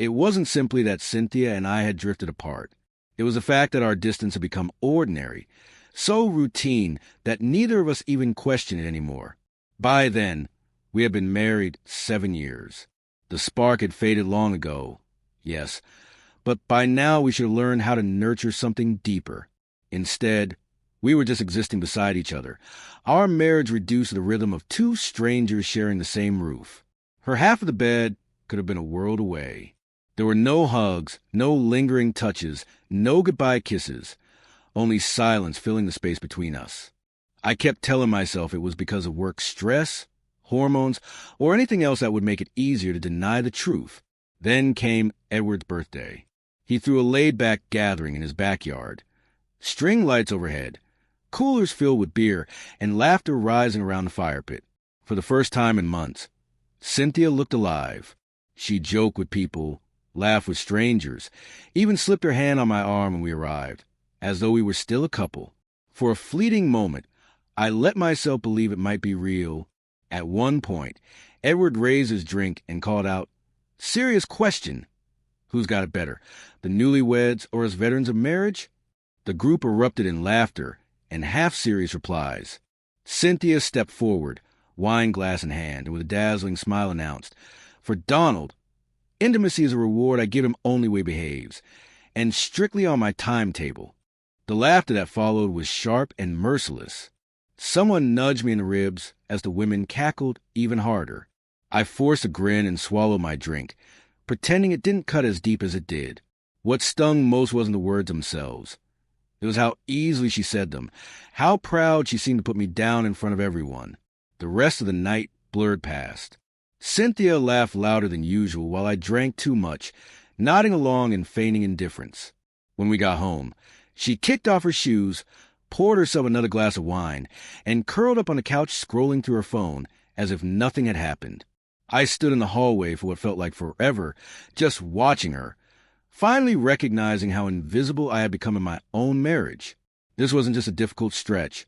It wasn't simply that Cynthia and I had drifted apart. It was the fact that our distance had become ordinary, so routine that neither of us even questioned it anymore. By then, we had been married 7 years. The spark had faded long ago, yes, but by now we should have learned how to nurture something deeper. Instead, we were just existing beside each other, our marriage reduced to the rhythm of two strangers sharing the same roof. Her half of the bed could have been a world away. There were no hugs, no lingering touches, no goodbye kisses, only silence filling the space between us. I kept telling myself it was because of work stress, hormones, or anything else that would make it easier to deny the truth. Then came Edward's birthday. He threw a laid-back gathering in his backyard. String lights overhead, coolers filled with beer, and laughter rising around the fire pit. For the first time in months, Cynthia looked alive. She joked with people, laughed with strangers, even slipped her hand on my arm when we arrived, as though we were still a couple. For a fleeting moment, I let myself believe it might be real. At one point, Edward raised his drink and called out, "Serious question. Who's got it better, the newlyweds or us veterans of marriage?" The group erupted in laughter and half-serious replies. Cynthia stepped forward, wine glass in hand, and with a dazzling smile announced, "For Donald, intimacy is a reward I give him only when he behaves, and strictly on my timetable." The laughter that followed was sharp and merciless. Someone nudged me in the ribs as the women cackled even harder. I forced a grin and swallowed my drink, pretending it didn't cut as deep as it did. What stung most wasn't the words themselves. It was how easily she said them, how proud she seemed to put me down in front of everyone. The rest of the night blurred past. Cynthia laughed louder than usual while I drank too much, nodding along and feigning indifference. When we got home, she kicked off her shoes, poured herself another glass of wine, and curled up on the couch scrolling through her phone as if nothing had happened. I stood in the hallway for what felt like forever, just watching her, finally recognizing how invisible I had become in my own marriage. This wasn't just a difficult stretch.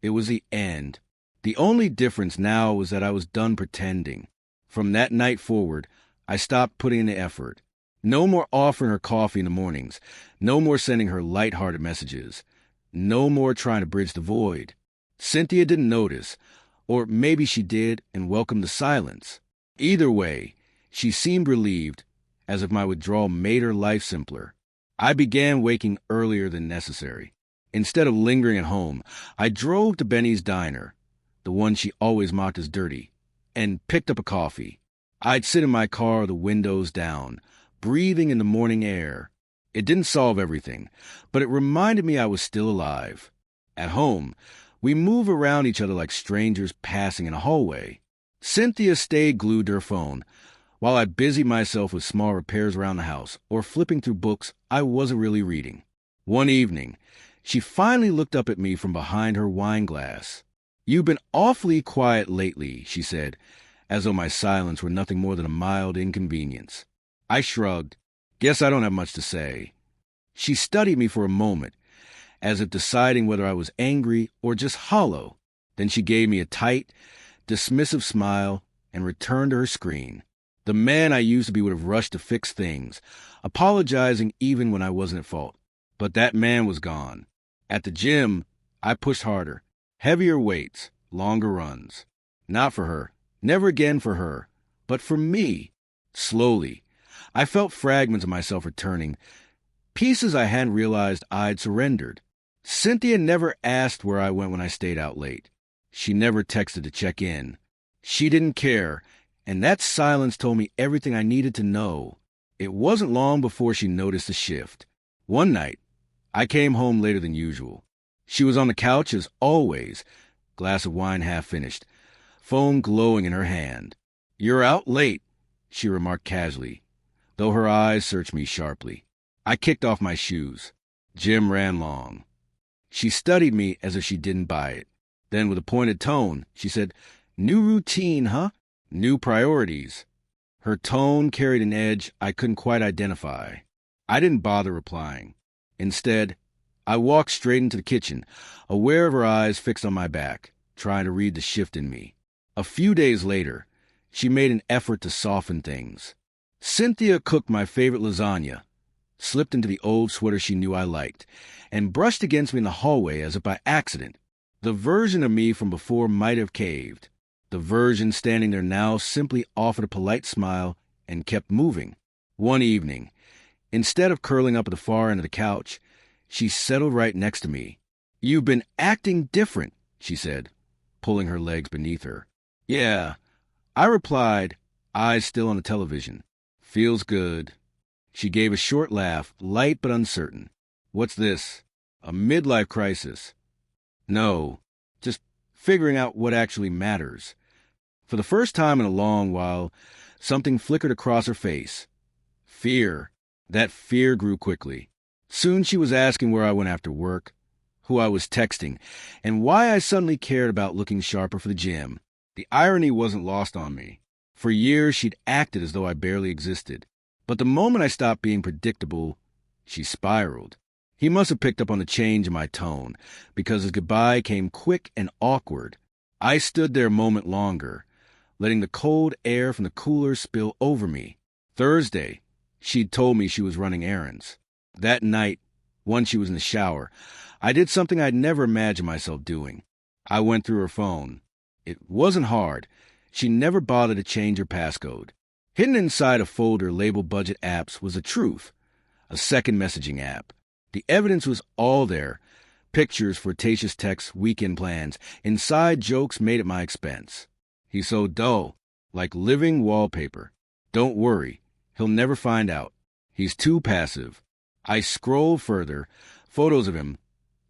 It was the end. The only difference now was that I was done pretending. From that night forward, I stopped putting in the effort. No more offering her coffee in the mornings. No more sending her light-hearted messages. No more trying to bridge the void. Cynthia didn't notice, or maybe she did and welcomed the silence. Either way, she seemed relieved, as if my withdrawal made her life simpler. I began waking earlier than necessary. Instead of lingering at home, I drove to Benny's diner, the one she always mocked as dirty, and picked up a coffee. I'd sit in my car with the windows down, breathing in the morning air. It didn't solve everything, but it reminded me I was still alive. At home, we move around each other like strangers passing in a hallway. Cynthia stayed glued to her phone, while I busied myself with small repairs around the house or flipping through books I wasn't really reading. One evening, she finally looked up at me from behind her wine glass. "You've been awfully quiet lately," she said, as though my silence were nothing more than a mild inconvenience. I shrugged. "Guess I don't have much to say." She studied me for a moment, as if deciding whether I was angry or just hollow. Then she gave me a tight, dismissive smile and returned to her screen. The man I used to be would have rushed to fix things, apologizing even when I wasn't at fault. But that man was gone. At the gym, I pushed harder. Heavier weights, longer runs. Not for her, never again for her, but for me. Slowly, I felt fragments of myself returning, pieces I hadn't realized I'd surrendered. Cynthia never asked where I went when I stayed out late. She never texted to check in. She didn't care, and that silence told me everything I needed to know. It wasn't long before she noticed a shift. One night, I came home later than usual. She was on the couch as always, glass of wine half finished, phone glowing in her hand. "You're out late," she remarked casually, though her eyes searched me sharply. I kicked off my shoes. Gym ran long. She studied me as if she didn't buy it. Then, with a pointed tone, she said, "New routine, huh? New priorities." Her tone carried an edge I couldn't quite identify. I didn't bother replying. Instead, I walked straight into the kitchen, aware of her eyes fixed on my back, trying to read the shift in me. A few days later, she made an effort to soften things. Cynthia cooked my favorite lasagna, slipped into the old sweater she knew I liked, and brushed against me in the hallway as if by accident. The version of me from before might have caved. The version standing there now simply offered a polite smile and kept moving. One evening, instead of curling up at the far end of the couch, she settled right next to me. "You've been acting different," she said, pulling her legs beneath her. "Yeah," I replied, eyes still on the television. "Feels good." She gave a short laugh, light but uncertain. "What's this? A midlife crisis?" "No, just figuring out what actually matters." For the first time in a long while, something flickered across her face. Fear. That fear grew quickly. Soon she was asking where I went after work, who I was texting, and why I suddenly cared about looking sharper for the gym. The irony wasn't lost on me. For years she'd acted as though I barely existed. But the moment I stopped being predictable, she spiraled. He must have picked up on the change in my tone, because his goodbye came quick and awkward. I stood there a moment longer, letting the cold air from the cooler spill over me. Thursday, she'd told me she was running errands. That night, once she was in the shower, I did something I'd never imagined myself doing. I went through her phone. It wasn't hard. She never bothered to change her passcode. Hidden inside a folder labeled Budget Apps was the truth, a second messaging app. The evidence was all there. Pictures, flirtatious texts, weekend plans, inside jokes made at my expense. "He's so dull, like living wallpaper. Don't worry, he'll never find out. He's too passive." I scrolled further, photos of him,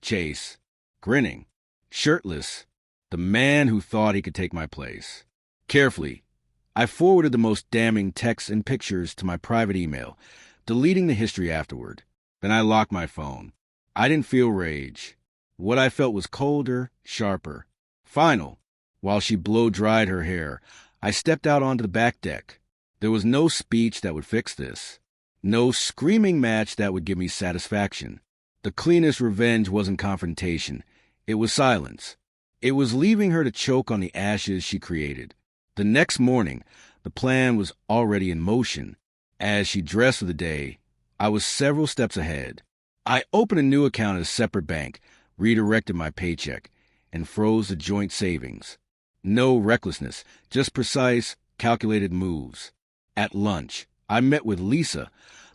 Chase, grinning, shirtless, the man who thought he could take my place. Carefully, I forwarded the most damning texts and pictures to my private email, deleting the history afterward. Then I locked my phone. I didn't feel rage. What I felt was colder, sharper. Final. While she blow-dried her hair, I stepped out onto the back deck. There was no speech that would fix this. No screaming match that would give me satisfaction. The cleanest revenge wasn't confrontation. It was silence. It was leaving her to choke on the ashes she created. The next morning, the plan was already in motion. As she dressed for the day, I was several steps ahead. I opened a new account at a separate bank, redirected my paycheck, and froze the joint savings. No recklessness, just precise, calculated moves. At lunch, I met with Lisa,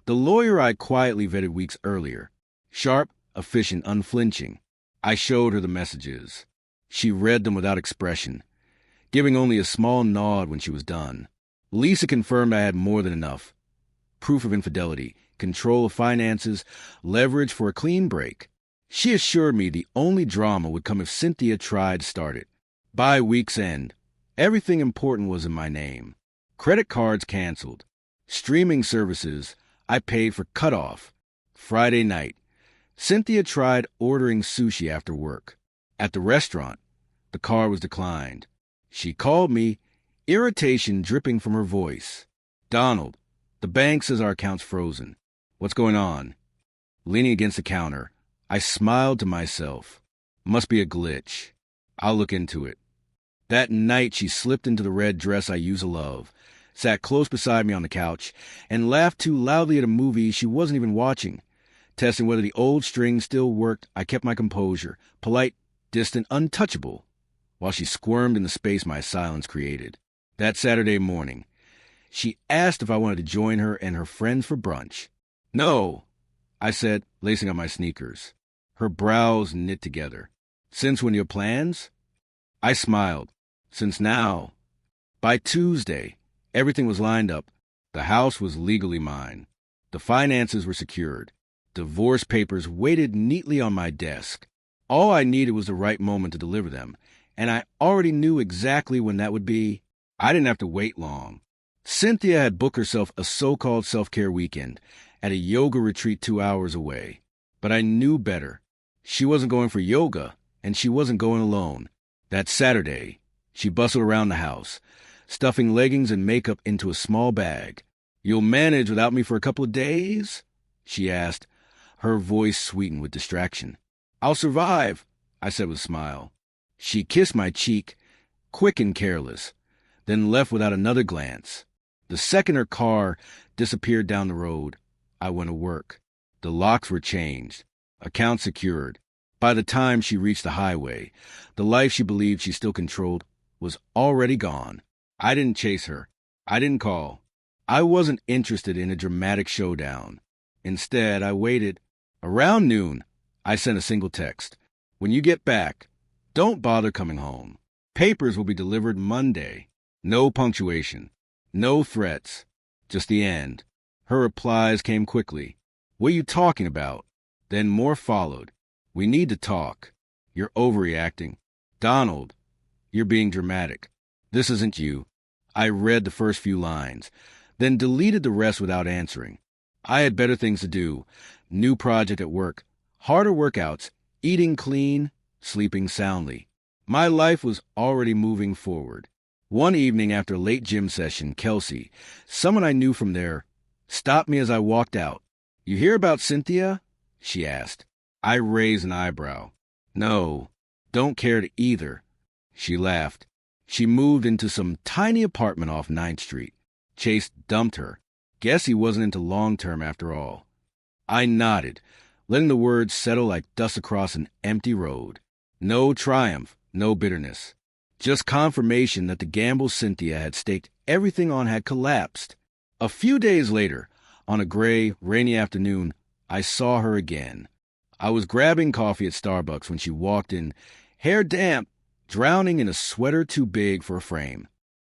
the lawyer I quietly vetted weeks earlier. Sharp, efficient, unflinching. I showed her the messages. She read them without expression, giving only a small nod when she was done. Lisa confirmed I had more than enough. Proof of infidelity, control of finances, leverage for a clean break. She assured me the only drama would come if Cynthia tried to start it. By week's end, everything important was in my name. Credit cards canceled. Streaming services, I paid for cutoff. Friday night, Cynthia tried ordering sushi after work. At the restaurant, the card was declined. She called me, irritation dripping from her voice. "Donald, the bank says our account's frozen. What's going on?" Leaning against the counter, I smiled to myself. Must be a glitch. I'll look into it. That night she slipped into the red dress I used to love, sat close beside me on the couch, and laughed too loudly at a movie she wasn't even watching. Testing whether the old string still worked, I kept my composure, polite, distant, untouchable, while she squirmed in the space my silence created. That Saturday morning, she asked if I wanted to join her and her friends for brunch. "No," I said, lacing up my sneakers. Her brows knit together. "Since when, your plans?" I smiled. "Since now." By Tuesday, everything was lined up. The house was legally mine. The finances were secured. Divorce papers waited neatly on my desk. All I needed was the right moment to deliver them, and I already knew exactly when that would be. I didn't have to wait long. Cynthia had booked herself a so-called self-care weekend at a yoga retreat 2 hours away. But I knew better. She wasn't going for yoga, and she wasn't going alone. That Saturday, she bustled around the house, stuffing leggings and makeup into a small bag. "You'll manage without me for a couple of days?" she asked, her voice sweetened with distraction. "I'll survive," I said with a smile. She kissed my cheek, quick and careless, then left without another glance. The second her car disappeared down the road, I went to work. The locks were changed, account secured. By the time she reached the highway, the life she believed she still controlled was already gone. I didn't chase her. I didn't call. I wasn't interested in a dramatic showdown. Instead, I waited. Around noon, I sent a single text. When you get back, don't bother coming home. Papers will be delivered Monday. No punctuation. No threats. Just the end. Her replies came quickly. What are you talking about? Then more followed. We need to talk. You're overreacting. Donald, you're being dramatic. This isn't you. I read the first few lines, then deleted the rest without answering. I had better things to do. New project at work. Harder workouts. Eating clean. Sleeping soundly. My life was already moving forward. One evening after a late gym session, Kelsey, someone I knew from there, stopped me as I walked out. You hear about Cynthia? She asked. I raised an eyebrow. No, don't care to either. She laughed. She moved into some tiny apartment off 9th Street. Chase dumped her. Guess he wasn't into long-term after all. I nodded, letting the words settle like dust across an empty road. No triumph, no bitterness. Just confirmation that the gamble Cynthia had staked everything on had collapsed. A few days later, on a gray, rainy afternoon, I saw her again. I was grabbing coffee at Starbucks when she walked in, hair damp, drowning in a sweater too big for a frame.